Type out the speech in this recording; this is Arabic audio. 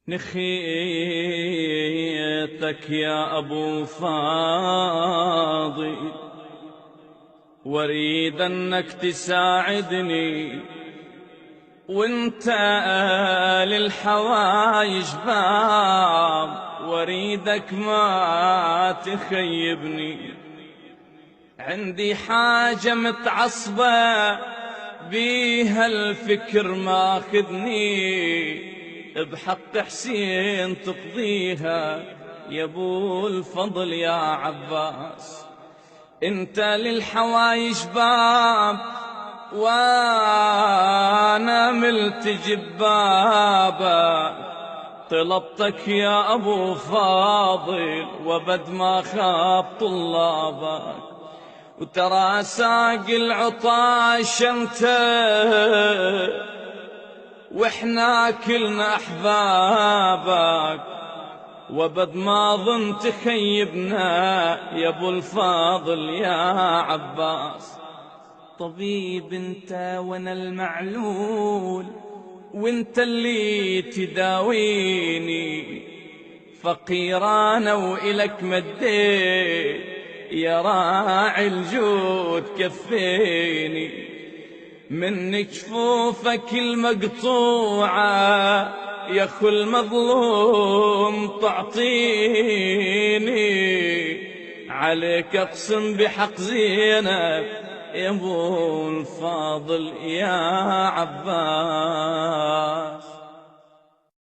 نخيتك يا أبو فاضل، واريد أنك تساعدني وانت للحوايج باب، واريدك ما تخيبني. عندي حاجة متعصبة بيها الفكر ماخذني، بحق حسين تقضيها يا ابو الفضل يا عباس. انت للحوايج باب وانا ملتجي بابك، طلبتك يا ابو فاضل وبد ما خاب طلابك. وترى ساق العطاش انت واحنا كلنا احبابك، وبد ما ظن تخيبنا يا ابو الفاضل يا عباس. طبيب انت وانا المعلول، وانت اللي تداويني، فقيرانا والك مديت يا راعي الجود كفيني. من جفوفك المقطوعة يا اخو المظلوم تعطيني، عليك اقسم بحق زينب يا ابو الفاضل يا عباس.